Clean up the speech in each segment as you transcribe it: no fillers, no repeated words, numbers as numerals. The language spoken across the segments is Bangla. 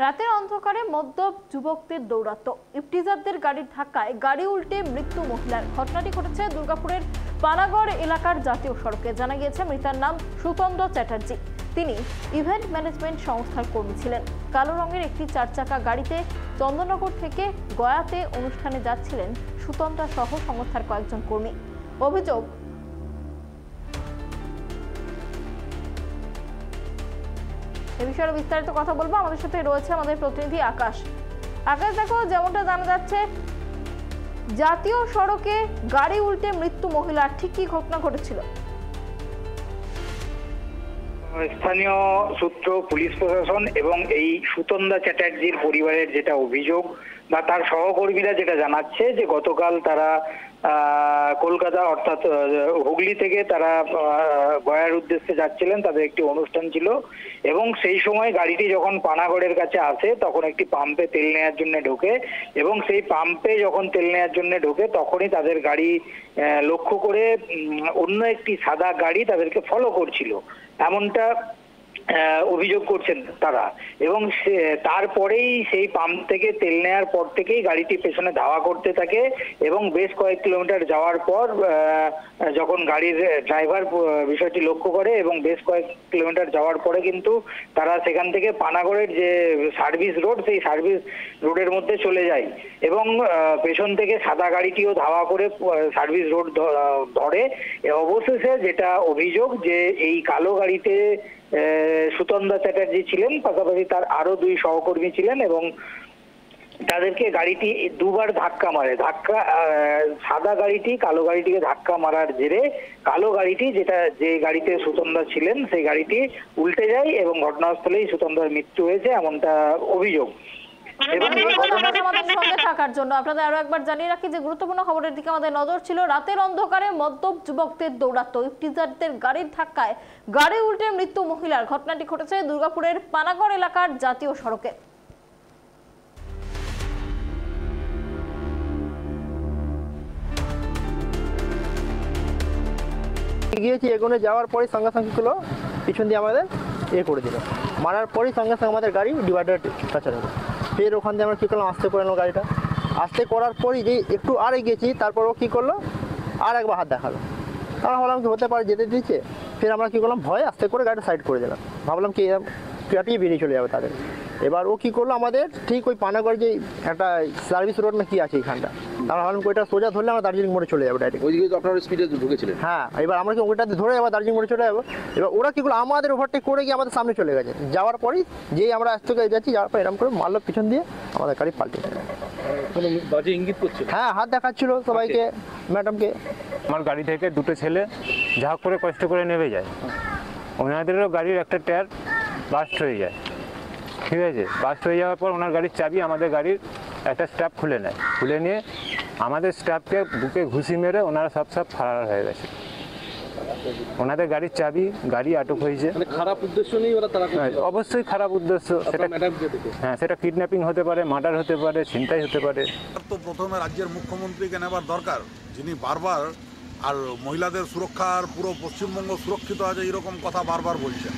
রাতের অন্ধকারে মদ্যপ যুবকদের দৌরাত্ম্য, ইফতিজারদের গাড়ির ধাক্কায় গাড়ি উল্টে মৃত্যু মহিলার। ঘটনাটি ঘটেছে দুর্গাপুরের পানাগড় এলাকার জাতীয় সড়কে। জানা গিয়েছে মৃতার নাম সুতন্দ্র চ্যাটার্জি। তিনি ইভেন্ট ম্যানেজমেন্ট সংস্থার কর্মী ছিলেন। কালো রঙের একটি 4 চাকা গাড়িতে চন্দননগর থেকে গয়াতে অনুষ্ঠানে যাচ্ছিলেন সুতন্দ্রা সহ সংস্থার কয়েকজন কর্মী। অভিযোগ, এ বিষয়ে বিস্তারিত কথা বলবো। আমাদের সাথে রয়েছে আমাদের প্রতিনিধি আকাশ। আকাশ, দেখো, যেমনটা জানা যাচ্ছে জাতীয় সড়কে গাড়ি উল্টে মৃত্যু মহিলার, ঠিক কি ঘটনা ঘটেছিল? স্থানীয় সূত্র, পুলিশ প্রশাসন এবং এই সুতন্দ্রা চ্যাটার্জির পরিবারের যেটা অভিযোগ বা তার সহকর্মীরা যেটা জানাচ্ছে যে গতকাল তারা কলকাতা অর্থাৎ হুগলি থেকে তারা গয়ার উদ্দেশ্যে যাচ্ছিলেন। তাদের একটি অনুষ্ঠান ছিল এবং সেই সময় গাড়িটি যখন পানাগড়ের কাছে আসে তখন একটি পাম্পে তেল নেওয়ার জন্য ঢোকে এবং সেই পাম্পে যখন তেল নেওয়ার জন্য ঢোকে তখনই তাদের গাড়ি লক্ষ্য করে অন্য একটি সাদা গাড়ি তাদেরকে ফলো করছিল, এমনটা অভিযোগ করছেন তারা। এবং তারপরেই সেই পাম্প থেকে তেল নেওয়ার পর থেকেই গাড়িটি পেছনে ধাওয়া করতে থাকে এবং বেশ কয়েক কিলোমিটার যাওয়ার পর যখন গাড়ির ড্রাইভার বিষয়টি লক্ষ্য করে এবং বেশ কয়েক কিলোমিটার যাওয়ার পরে কিন্তু তারা সেখান থেকে পানাগড়ের যে সার্ভিস রোড, সেই সার্ভিস রোডের মধ্যে চলে যায় এবং পেছন থেকে সাদা গাড়িটিও ধাওয়া করে সার্ভিস রোড ধরে। অবশেষে যেটা অভিযোগ যে এই কালো গাড়িতে সুতন্দ্রা চ্যাটার্জি ছিলেন, পাশাপাশি তার আরো 2 সহকর্মী ছিলেন এবং তাদেরকে গাড়িটি দুবার ধাক্কা মারে। সাদা গাড়িটি কালো গাড়িটিকে ধাক্কা মারার জেরে কালো গাড়িটি যে গাড়িতে সুতন্দ্রা ছিলেন সেই গাড়িটি উল্টে যায় এবং ঘটনাস্থলেই সুতন্দ্রার মৃত্যু হয়েছে, এমনটা অভিযোগ। থাকার জন্য আপনাদের আরো একবার জানিয়ে রাখি যে গুরুত্বপূর্ণ খবরের দিকে আমাদের নজর ছিল। রাতের অন্ধকারে মদ্যপ যুবকদের দৌরাত্ম্য, ইফতিজারদের গাড়ির ধাক্কায় গাড়ি উল্টে মৃত্যু মহিলার। ঘটনাটি ঘটেছে দুর্গাপুরের পানাগড় এলাকার জাতীয় সড়কে। গিয়েছি এগোনে যাওয়ার পরে সঙ্গে সঙ্গে গুলো পিছন দিয়ে আমাদের করে দিল, মারার পরেই সঙ্গে সঙ্গে আমাদের গাড়ি ডিভাইডার টাচার হলো। ফের ওখান দিয়ে আমরা কী করলাম, আস্তে করে নিলাম গাড়িটা। আস্তে করার পরই যে একটু আর এগিয়েছি, তারপর ও কী করলো, আর একবার হাত দেখালো। আমরা ভাবলাম কি হতে পারে, যেতে দিচ্ছে। ফের আমরা কী করলাম, ভয়ে আস্তে করে গাড়িটা সাইড করে দিলাম। ভাবলাম কি পিটিয়ে বেরিয়ে চলে যাবে তাদের। এবার ও কী করলো, আমাদের ঠিক ওই পানাগড় যে একটা সার্ভিস রোড না কি আছে এইখানটা, আমরা ভাবলাম ওইটা সোজা ধরলে আমরা দার্জিলিং মোড়ে চলে যাবো ডাইরেক্ট। ওইদিকে তো আপনারা স্পিডে ঢুকেছিলেন। হ্যাঁ, এবার আমরা কি ওইটাতে ধরে এবার দার্জিলিং মোড়ে চলে যাবো। এবার ওরা কী করলো, আমাদের ওভারটেক করে গিয়ে আমাদের সামনে চলে গেছে। যাওয়ার পরেই যেই আমরা আস্তে করে যাচ্ছি, যাওয়ার পর এরকম করে মারলো পিছন দিয়ে, আমাদের গাড়ি পাল্টে গেল। বাজে ইঙ্গিত করছে। হ্যাঁ, হাত দেখাচ্ছিল সবাইকে, ম্যাডামকে। আমার গাড়ি থেকে 2টো ছেলে যা করে কষ্ট করে নেমে যায়, ওনাদেরও গাড়ির একটা টায়ার বাস্ট হয়ে যায়। ঠিক আছে, বাস্ট হয়ে যাওয়ার পর ওনার গাড়ির চাবি আমাদের গাড়ির একটা স্ট্যাপ খুলে নেয়। খুলে নিয়ে আমাদের স্টাফকে বুকে ঘুষি মেরে ওনারা সব ফারার হয়ে গেছে। ওনাদের গাড়ির চাবি, গাড়ি আটক হয়েছে। খারাপ উদ্দেশ্য নেই ওরা, তারা অবশ্যই খারাপ উদ্দেশ্য। হ্যাঁ, সেটা কিডন্যাপিং হতে পারে, মার্ডার হতে পারে, ছিনতাই হতে পারে। তো প্রথমে রাজ্যের মুখ্যমন্ত্রীকে নেবার দরকার, যিনি বারবার আর মহিলাদের সুরক্ষার পুরো পশ্চিমবঙ্গ সুরক্ষিত আছে এরকম কথা বারবার বলছেন।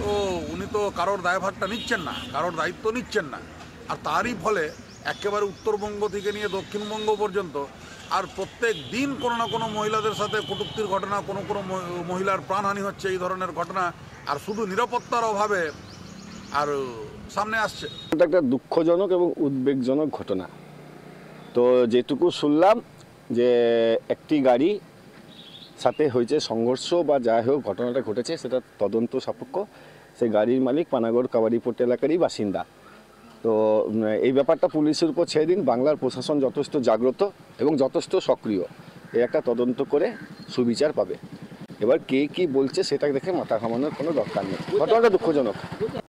তো উনি তো কারোর দায়ভারটা নিচ্ছেন না, কারোর দায়িত্ব নিচ্ছেন না। আর তারই ফলে একেবারে উত্তরবঙ্গ থেকে নিয়ে দক্ষিণবঙ্গ পর্যন্ত আর প্রত্যেক দিন কোনো না কোনো মহিলাদের সাথে কটূক্তির ঘটনা, কোনো মহিলার প্রাণহানি হচ্ছে, এই ধরনের ঘটনা আর শুধু নিরাপত্তার অভাবে আর সামনে আসছে। এটা একটা দুঃখজনক এবং উদ্বেগজনক ঘটনা। তো যেটুকু শুনলাম যে একটি গাড়ি সাথে হয়েছে সংঘর্ষ বা যাই হোক ঘটনাটা ঘটেছে, সেটা তদন্ত সাপেক্ষ। সেই গাড়ির মালিক পানাগড় কাবাডিপট্টি এলাকারই বাসিন্দা। তো এই ব্যাপারটা পুলিশের উপর ছেড়ে দিন। বাংলার প্রশাসন যথেষ্ট জাগ্রত এবং যথেষ্ট সক্রিয়। এই একটা তদন্ত করে সুবিচার পাবে। এবার কে কি বলছে সেটা দেখে মাথা ঘামানোর কোনো দরকার নেই। ঘটনাটা দুঃখজনক।